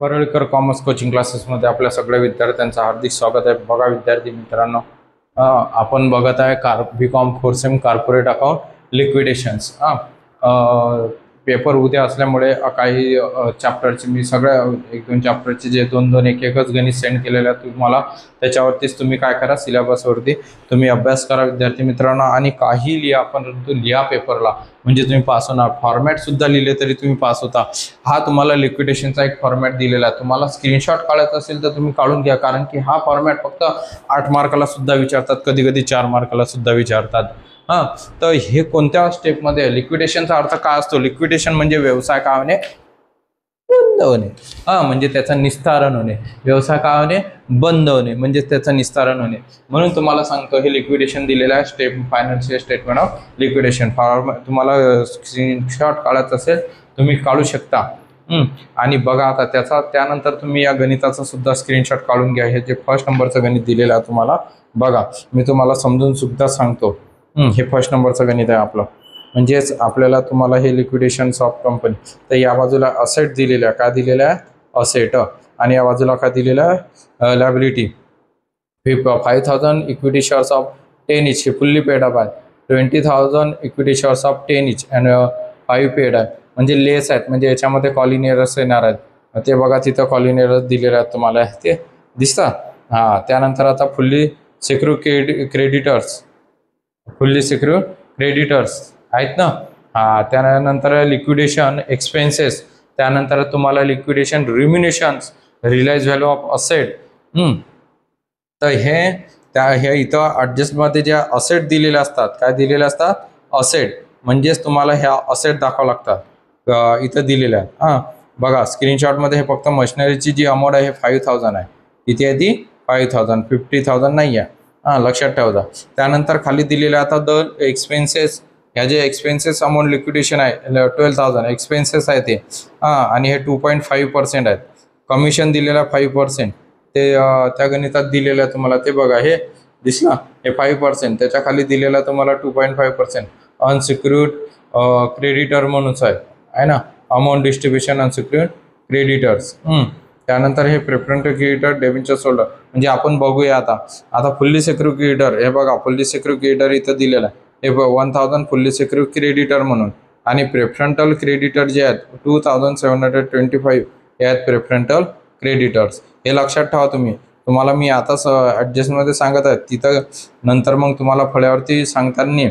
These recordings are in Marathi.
परळकर कॉमर्स कोचिंग क्लासेसमध्ये आपल्या सगळ्या विद्यार्थ्यांचं हार्दिक स्वागत आहे. बघा विद्यार्थी मित्रांनो, आपण बघत आहे B Com 4th sem corporate account liquidations. Paper उद्या असल्यामुळे काही चॅप्टरचे मी सगळ्या 1-2 चॅप्टरचे जे 2-2 एक-एकच गणित सेंड केलेले आहेत तुम्हाला, त्याच्यावरतीच तुम्ही काय करा, सिलेबसवरती तुम्ही अभ्यास करा विद्यार्थी मित्रांनो. आणि काही लिहा, परंतु लिहा पेपरला, म्हणजे तुम्ही पास होणार. फॉर्मॅट सुद्धा लिहिले तरी तुम्ही पास होता. हा तुम्हाला लिक्विडेशनचा एक फॉर्मॅट दिलेला आहे. तुम्हाला स्क्रीनशॉट काढायचा असेल तर तुम्ही काढून घ्या, कारण की हा फॉर्मॅट फक्त 8 मार्काला सुद्धा विचारतात, कधी कधी 4 मार्काला सुद्धा विचारतात. तर हे कोणत्या स्टेपमध्ये लिक्विडेशनचा अर्थ काय असतो? लिक्विडेशन म्हणजे व्यवसाय काय होणे, बंद होणे. म्हणजे त्याचं निस्तारण होणे. व्यवसाय काय होणे, बंद होणे, म्हणजे त्याचं निस्तारण होणे. म्हणून तुम्हाला सांगतो, हे लिक्विडेशन दिलेलं आहे, step financial statement of liquidation. तुम्हाला स्क्रीनशॉट काढायचं असेल तुम्ही काढू शकता. आणि बघा आता त्यानंतर तुम्ही या गणिताचा सुद्धा स्क्रीनशॉट काढून घ्या. हे जे फर्स्ट नंबरचं गणित दिलेलं आहे तुम्हाला, बघा मी तुम्हाला समजून सुद्धा सांगतो. हे फर्स्ट नंबरचं गणित आहे आपलं. म्हणजेच आपल्याला तुम्हाला हे लिक्विडेशन्स ऑफ कंपनी, तर या बाजूला असेट दिलेलं आहे. काय दिलेलं आहे? असेट. आणि या बाजूला काय दिलेलं आहे? Liability. 5,000 equity shares of 10 each, हे फुल्ली पेड अप आहे. 20,000 equity shares of 10 each and 5 paid आहे. म्हणजे लेस आहेत, म्हणजे याच्यामध्ये कॉलिंग एरर्स येणार आहेत. ते बघा, तिथं कॉलिंग एरर्स दिलेले आहेत तुम्हाला, ते दिसतात. त्यानंतर आता fully secure creditors, fully secure creditors आहेत ना. त्यानंतर लिक्विडेशन एक्सपेन्सेस, त्यानंतर तुम्हाला liquidation remunerations, realise value of asset. तर हे इथं ॲडजस्टमध्ये ज्या असेट दिलेले असतात, काय दिलेले असतात? असेट. म्हणजेच तुम्हाला ह्या असेट दाखवावं लागतात, इथं दिलेल्या आहेत. बघा स्क्रीनशॉटमध्ये हे फक्त मशिनरीची जी अमाऊंट आहे, 5,000 आहे. किती आहे ती? 5,000. 50,000 नाही आहे. लक्षात ठेवा. त्यानंतर खाली दिलेले आता द एक्सपेन्सेस, ह्या जे एक्सपेन्सेस अमाऊंट लिक्विडेशन आहे 12,000 एक्सपेन्सेस आहे ते. आणि हे 2.5% आहेत. कमिशन दिलेलं आहे 5%. ते त्या गणितात दिलेलं आहे तुम्हाला, ते बघा, हे दिसला, हे 5%. त्याच्या खाली दिलेलं तुम्हाला 2.5%. अनसिक्युर्ड क्रेडिटर म्हणूनच आहे ना, अमाऊंट डिस्ट्रीब्युशन अनसिक्युर्ड क्रेडिटर्स. त्यानंतर हे प्रेफरन्स क्रेडिटर डेबिंचर होल्डर, म्हणजे आपण बघूया आता फुल्ली सिक्युर क्रेडिटर. हे बघा, फुल्ली सिक्युर क्रेडिटर इथं दिलेलं आहे. हे 1,000 फुल्ली सिक्युर क्रेडिटर म्हणून. आणि प्रेफरंटल क्रेडिटर जे आहेत 2,725 हे आहेत प्रेफरंटल क्रेडिटर्स. हे लक्षात ठेवा तुम्हाला मी आताच ॲडजस्टमध्ये सांगत आहे, तिथं नंतर मग तुम्हाला फळ्यावरती सांगताना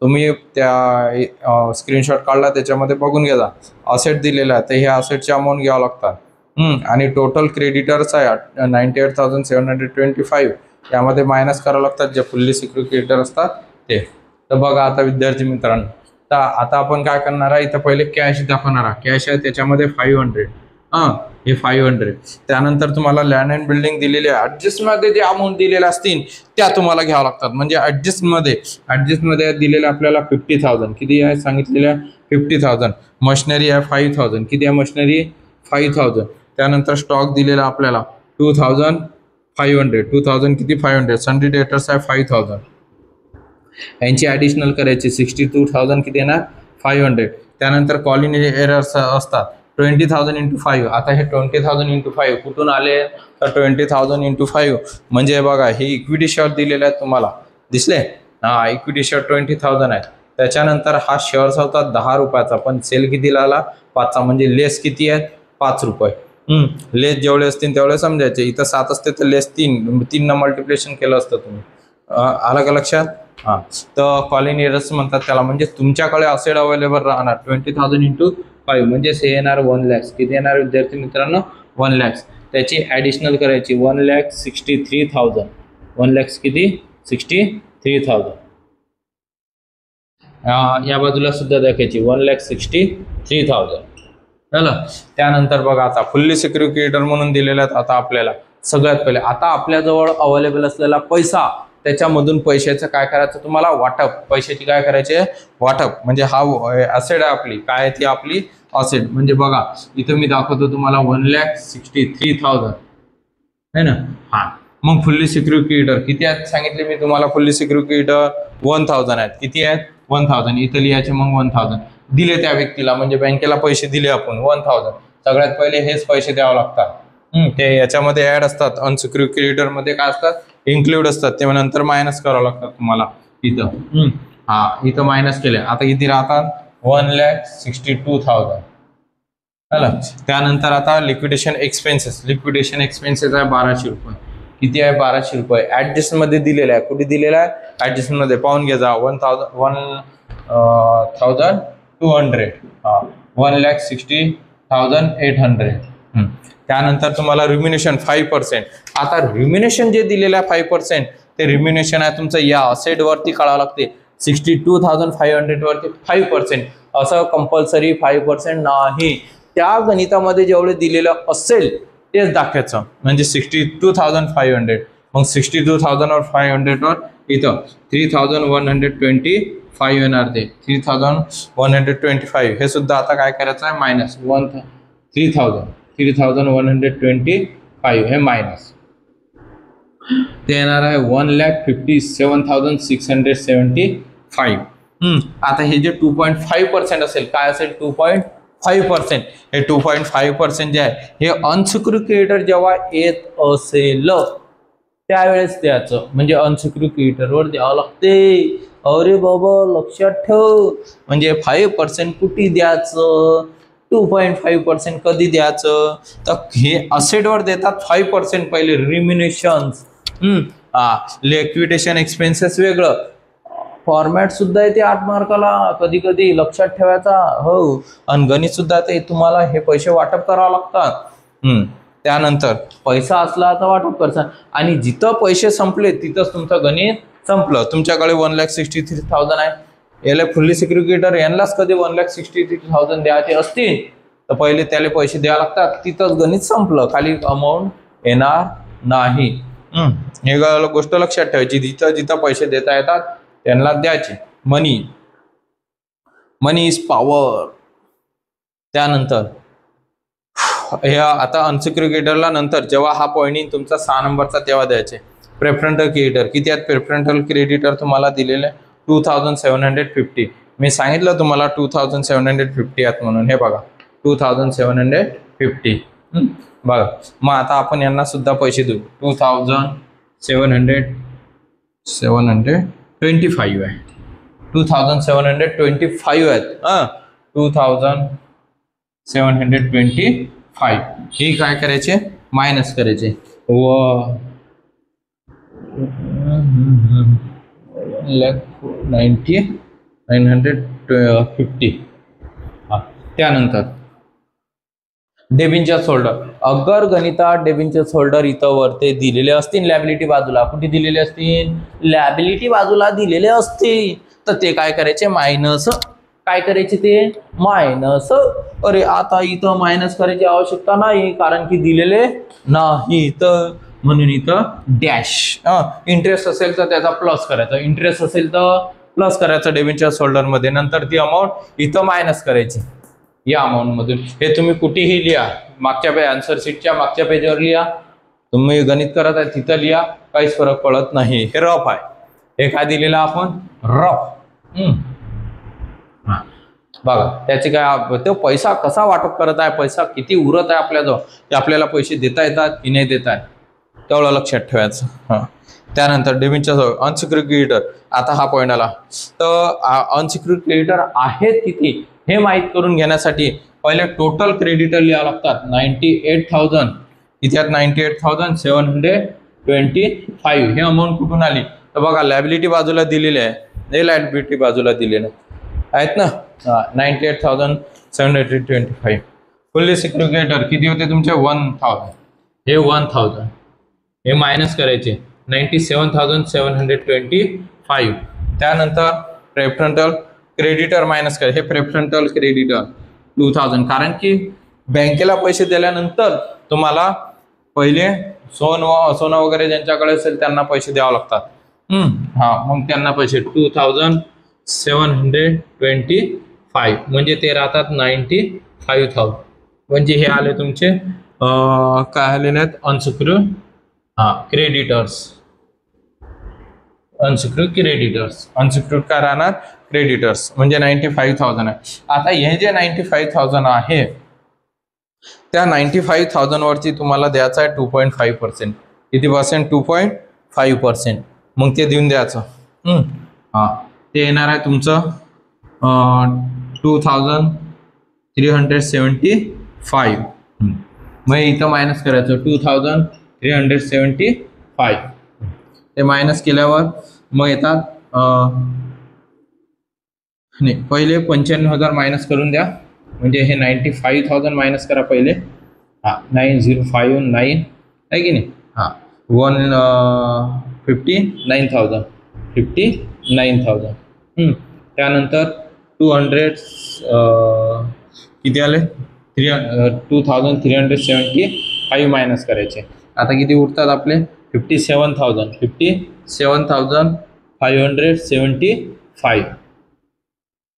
तुम्ही त्या स्क्रीनशॉट काढला, त्याच्यामध्ये बघून घ्या. असेट दिलेला आहे, तर हे असेटचे अमाऊंट घ्यावं लागतात. आणि टोटल क्रेडिटर्स आहे 98,725. यामध्ये मायनस करावं लागतात जे फुल्ली सिक्युर क्रेडिटर असतात ते. तर बघा आता विद्यार्थी मित्रांनो, तर आता आपण काय करणार आहे, इथं पहिले कॅश दाखवणार आहे. कॅश आहे त्याच्यामध्ये 500. हे 500. त्यानंतर तुम्हाला लँड अँड बिल्डिंग दिलेली आहे. ॲडजस्टमध्ये जे अमाऊंट दिलेल्या असतील त्या तुम्हाला घ्यावं लागतात. म्हणजे ॲडजस्टमध्ये दिलेलं आपल्याला 50,000. किती आहे सांगितलेल्या? 50,000. मशिनरी आहे 5,000. किती आहे मशिनरी? 5,000. त्यानंतर स्टॉक दिलेला आपल्याला 2,500. 2,000 किती? 500. सन्ड्री डेटर्स आहे 5,000. यांची ॲडिशनल करायची 62,000. किती येणार? 500. त्यानंतर कॉलिंग एरर्स असतात 20,000 × 5. आता हे 20,000 × 5 कुठून आले? तर 20,000 × 5 म्हणजे बघा, हे इक्विटी शेअर दिलेले आहेत तुम्हाला, दिसले? इक्विटी शेअर 20,000 आहे. त्याच्यानंतर हा शेअर्स होता 10 रुपयाचा, पण सेल कितीला आला? 5चा. म्हणजे लेस किती आहेत? 5 रुपये. लेस जेवढे असतील तेवढे समजायचे. इथं 7 असते तर लेस 3 मल्टिप्लिकेशन केलं असतं तुम्ही. आलं का लक्षात? तर कॉलिंग एरर्स म्हणतात त्याला. म्हणजे तुमच्याकडे असेट अवेलेबल राहणार 20,000 × 5, म्हणजे हे येणार 1 lakhs. किती येणार विद्यार्थी मित्रांनो? 1 lakhs. त्याची ॲडिशनल करायची 1,63,000. 1 lakhs किती? 63,000. या बाजूला सुद्धा दाखवायची 1,63,000. झालं. त्यानंतर बघा, आता फुल्ली सिक्युर क्रेडिटर म्हणून दिलेले आहेत. आता आपल्याला सगळ्यात पहिले आता आपल्याजवळ अवेलेबल असलेला पैसा, त्याच्यामधून पैशाचं काय करायचं? तुम्हाला वाटप. पैशाची काय करायचे? वाटप. म्हणजे हा असेट आहे आपली. काय आहे ती आपली? असेट. म्हणजे बघा, इथं मी दाखवतो तुम्हाला 1,63,000 है ना. मग फुल्ली सिक्युर क्रेडिटर किती आहेत सांगितले मी तुम्हाला? फुल्ली सिक्युर क्रेडिटर 1,000 आहेत. किती आहेत? 1,000. इथं लिहायचे मग 1,000 दिले त्या व्यक्तीला, म्हणजे बँकेला पैसे दिले आपण 1,000. सगळ्यात पहिले हेच पैसे द्यावे लागतात. ते याच्यामध्ये ऍड असतात, अनसिक्युअर्ड क्रेडिटर मध्ये काय असतात, इन्क्लूड असतात, ते नंतर मायनस करावं लागतात तुम्हाला इथं. इथं मायनस केले. आता किती राहतात, 1,62,000. त्यानंतर आता लिक्विडेशन एक्सपेन्सेस. लिक्विडेशन एक्सपेन्सेस आहे 1200 रुपये. किती आहे, 1200 रुपये. ऍडजस्ट मध्ये दिलेला आहे. कुठे दिलेला आहे, ऍडजस्ट मध्ये पाहून घ्या जा. 1,200. 1,60,800. त्यानंतर तुम्हाला रिम्युनेशन 5%. आता रिम्युनेशन जे दिलेलं आहे 5%, ते रिम्युनेशन आहे तुमचं या असेट वरती काढावं लागते. 62,500 वरती 5%. असं कंपल्सरी 5% नाही. त्या गणितामध्ये जेवढे दिलेलं असेल तेच दाखवायचं. म्हणजे 62,500. मग 62,500 वर इथं 3,125 येणार. ते 3,125 हे सुद्धा आता काय करायचं आहे, मायनस 3,125 हे मायनस. ते येणार आहे 1,57,675. आता हे जे 2.5% असेल, काय असेल, 2.5%. हे 2.5% जे आहे हे अनसिक्युअर्ड क्रेडिटर जेव्हा येत असेल त्यावेळेस द्यायचं. म्हणजे अनसिक्युअर्ड क्रेडिटरवर द्यावं लागते. अरे बाबा लक्षात ठेव. म्हणजे 5% कुठे द्यायचं, 2.5% कधी द्यायचं, तर हे असेटवर देतात 5% पहिले रिम्युनेशन. लिक्विडेशन एक्सपेन्सेस वेगळं. फॉर्मॅट सुद्धा येते 8 मार्काला कधी कधी, लक्षात ठेवायचा. हो, आणि गणित सुद्धा ते तुम्हाला हे पैसे वाटप करावं लागतात. त्यानंतर पैसा असला तर वाटप करसा, आणि जिथं पैसे संपले तिथंच तुमचं गणित संपलं. तुमच्याकडे 1,63,000 आहे. याला फुल्ली सिक्युअर्ड क्रेडिटर यांनाच कधी 1,63,000 द्यायचे असतील तर पहिले त्याला पैसे द्यावे लागतात. तिथंच गणित संपलं, खाली अमाऊंट येणार नाही. हे गोष्ट लक्षात ठेवायची. जिथं जिथं पैसे देता येतात त्यांना द्यायचे. मनी इज पॉवर. त्यानंतर हे आता अनसिक्युअर्ड क्रेडिटरला नंतर जेव्हा हा पॉईंट येईल तुमचा 6 नंबरचा तेव्हा द्यायचे. प्रेफरन्शियल क्रेडिटर किती आहेत, प्रेफरन्शियल क्रेडिटर तुम्हाला दिलेले 2,750. मी सांगितलं तुम्हाला 2,750 आहेत म्हणून. हे बघा 2,750. बघा मग आता आपण यांना सुद्धा पैसे देऊ. 2,725 आहे. 2,725 आहेत. 2,725 हे काय करायचे, मायनस करायचे. 1,90,950. त्यानंतर डेबिंचर्स होल्डर. अगर गणितात डेबिंचर्स होल्डर इथं वरते दिलेले असतील लॅबिलिटी बाजूला, कुठे दिलेले असतील, लॅबिलिटी बाजूला दिलेले असतील, तर ते काय करायचे, मायनस. काय करायचे ते, मायनस. अरे आता इथं मायनस करायची आवश्यकता नाही कारण की दिलेले नाही, तर म्हणून इथं डॅश. इंटरेस्ट असेल तर त्याचा प्लस करायचा, इंटरेस्ट असेल तर प्लस करायचं डेबिंचर्स होल्डर मध्ये. नंतर ती अमाऊंट इथं मायनस करायची या अमाऊंट मधून. हे तुम्ही कुठेही लिहा, मागच्या पेज आन्सर शीटच्या मागच्या पेजवर लिहा, तुम्ही गणित करत आहे तिथं लिहा, काहीच फरक पडत नाही. हे रफ आहे. हे काय दिलेलं आपण, रफ. बघा त्याचे काय, तो पैसा कसा वाटप करत आहे, पैसा किती उरत आहे आपल्याजवळ, ते आपल्याला पैसे देता येतात की नाही देत आहे तेवढं लक्षात ठेवायचं. त्यानंतर डेबिंचर अनसिक्युअर्ड क्रेडिटर. आता हा पॉईंट आला, तर अनसिक्युअर्ड क्रेडिटर आहेत किती हे माहीत करून घेण्यासाठी पहिले टोटल क्रेडिटर लिहावं लागतात. 98,000. किती आहेत, 98,725. हे अमाऊंट कुठून आली, तर बघा लॅबिलिटी बाजूला दिलेली आहे, हे लॅबिलिटी बाजूला दिलेलं आहेत ना. 98,725. फुल्ली सिक्युअर्ड क्रेडिटर किती होते तुमचे, 1,000. हे 1,000 हे मायनस करायचे, 97,725. त्यानंतर प्रेफरन्शियल क्रेडिटर मायनस करायचे. हे प्रेफरन्शियल क्रेडिटर 2,000, कारण की बँकेला पैसे दिल्यानंतर तुम्हाला पहिले सोनं वगैरे ज्यांच्याकडे असेल त्यांना पैसे द्यावे लागतात. मग त्यांना पैसे 2,725 म्हणजे ते राहतात 95,000. म्हणजे हे आले तुमचे काय आलेले आहेत, unsecured creditors. Unsecured creditors, unsecured काय राहणार, क्रेडिटर्स म्हणजे 95,000 आहे. आता हे जे 95,000 आहे त्या 95,000 वरती तुम्हाला द्यायचं आहे 2.5%. किती पर्सेंट? 2.5%. मग ते देऊन द्यायचं. हां, ते येणार आहे तुमचं 2,375. मग इथं मायनस करायचं 2,375. ते मायनस केल्यावर मग येतात नाही, पहिले 95,000 मायनस करून द्या. म्हणजे हे 95,000 मायनस करा पहिले. हां, 9059 आहे की नाही. हां, 59,000. त्यानंतर 200 किती आले? 2,375 मायनस करायचे. आता किती उरतात आपले? 57,575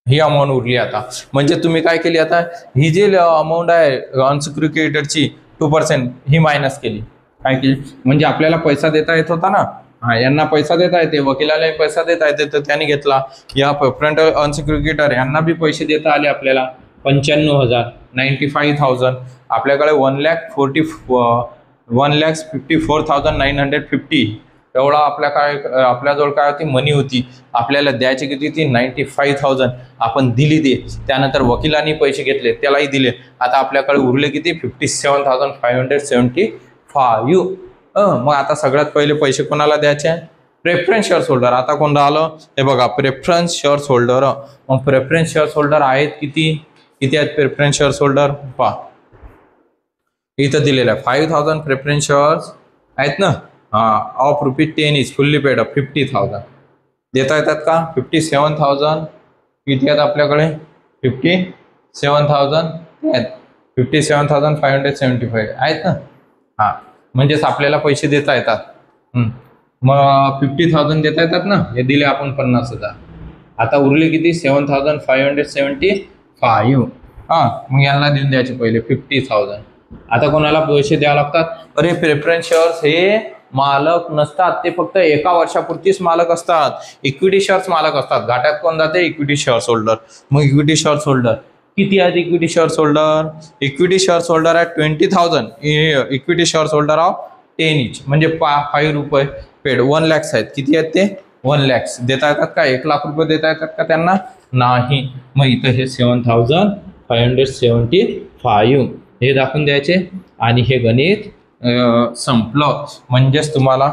ही अमाऊंट उरली. आता म्हणजे तुम्ही काय केली, आता ही जी अमाऊंट आहे अनसिक्युरिटीची 2% ही मायनस केली. काय केली म्हणजे आपल्याला पैसा देता येत होता ना. हा, यांना पैसा देता येते, वकिलाला पैसा देता येते, तर त्यांनी घेतला. या प्रेफरंट अनसिक्युरिटीटर यांना बी पैसे देता आले आपल्याला 95,000, 95,000. आपल्याकडे 1,54,950 एवढा आपल्याजवळ काय होती? मनी होती. आपल्याला द्यायची किती होती? 95,000. आपण दिली ते. त्यानंतर वकिलांनी पैसे घेतले, त्यालाही दिले. आता आपल्याकडे उरले किती? 57,575. मग आता सगळ्यात पहिले पैसे कोणाला द्यायचे? Preference shares holder. आता कोण राहिलं? हे बघा, प्रेफरन्स शेअर्स होल्डर. मग प्रेफरन्स शेअर्स होल्डर आहेत किती आहेत प्रेफरन्स शेअर्स होल्डर? पहा, इथं दिलेलं आहे 5,000 प्रेफरन्स शेअर्स आहेत ना. Of ₹10 is fully paid up 50,000 देता येतात का? 57,000 किती आहेत आपल्याकडे? 57,000 आहेत. 57,575 आहेत ना. हां, म्हणजेच आपल्याला पैसे देता येतात. मग 50,000 देता येतात ना. हे दिले आपण 50,000. आता उरले किती? 7,575. मग यांना देऊन द्यायचे पहिले 50,000. आता कोणाला पैसे द्यावे लागतात? अरे, प्रेफरन्स शेअर्स हे मालक नसतात, ते फक्त एका वर्षापुरतीच मालक असतात. इक्विटी शेअर्स मालक असतात. घाट्यात कोण जाते? Equity shares holder. मग इक्विटी शेअर्स होल्डर किती आहेत? इक्विटी शेअर्स होल्डर आहे 20,000. इक्विटी शेअर्स होल्डर ऑफ 10 इच म्हणजे ₹5 पेड. 1 लाख आहेत. किती आहेत ते? 1 लाख देता येतात का? 1 लाख रुपये देता येतात का त्यांना? नाही. मग इथं हे 7,575 हे दाखवून द्यायचे आणि हे गणित संपलं. म्हणजेच तुम्हाला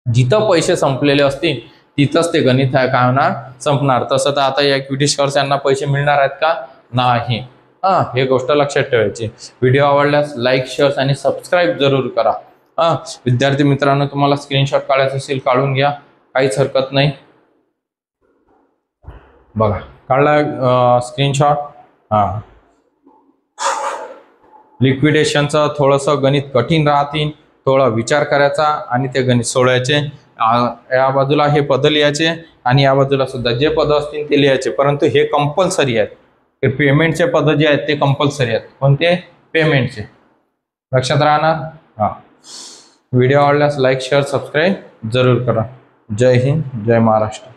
जिथं पैसे संपलेले असतील तिथंच ते गणित काय होणार? संपणार. तसं तर आता या इक्विटी शेअर्स यांना पैसे मिळणार आहेत का? नाही. हे गोष्ट लक्षात ठेवायची. व्हिडिओ आवडल्यास लाईक, शेअर आणि सबस्क्राईब जरूर करा. विद्यार्थी मित्रांनो, तुम्हाला स्क्रीनशॉट काढायचा असेल काढून घ्या, काहीच हरकत नाही. बघा, काढला स्क्रीनशॉट. लिक्विडेशनचं थोडंसं गणित कठीण राहतील, थोडा विचार करायचा आणि ते गणित सोडवायचे. या बाजूला हे पद लिहायचे आणि या बाजूला सुद्धा जे पद असतील ते लिहायचे. परंतु हे कंपल्सरी आहेत. हे पेमेंटचे पद जे आहेत ते कंपल्सरी आहेत. कोणते? पेमेंटचे. लक्षात राहणार. व्हिडिओ आवडल्यास लाईक, शेअर, सबस्क्राईब जरूर करा. जय हिंद, जय महाराष्ट्र.